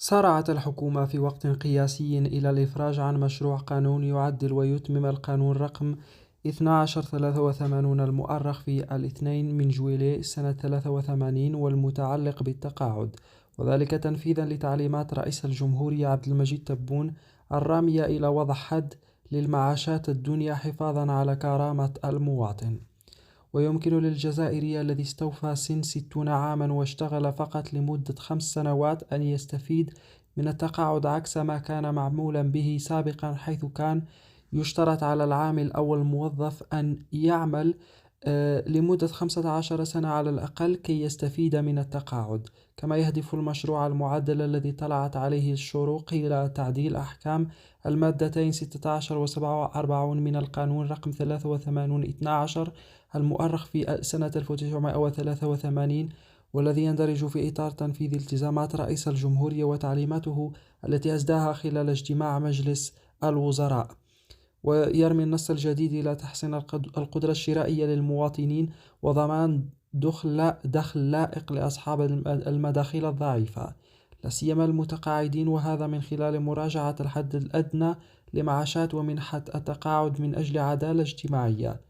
سارعت الحكومة في وقت قياسي إلى الإفراج عن مشروع قانون يعدل ويتمم القانون رقم 1283 المؤرخ في 2 من جويلية سنة 83 والمتعلق بالتقاعد، وذلك تنفيذا لتعليمات رئيس الجمهورية عبد المجيد تبون الرامية إلى وضع حد للمعاشات الدنيا حفاظا على كرامة المواطن. ويمكن للجزائري الذي استوفى سن 60 عاما واشتغل فقط لمدة 5 سنوات أن يستفيد من التقاعد عكس ما كان معمولا به سابقا، حيث كان يشترط على العامل أو الموظف أن يعمل لمدة 15 سنة على الأقل كي يستفيد من التقاعد. كما يهدف المشروع المعدل الذي طلعت عليه الشروق إلى تعديل أحكام المادتين 16 و 47 من القانون رقم 83/12 المؤرخ في سنة 1983، والذي يندرج في إطار تنفيذ التزامات رئيس الجمهورية وتعليماته التي أسداها خلال اجتماع مجلس الوزراء. ويرمي النص الجديد إلى تحسين القدرة الشرائية للمواطنين وضمان دخل لائق لأصحاب المداخيل الضعيفة، لا سيما المتقاعدين، وهذا من خلال مراجعة الحد الأدنى لمعاشات ومنحة التقاعد من أجل عدالة اجتماعية.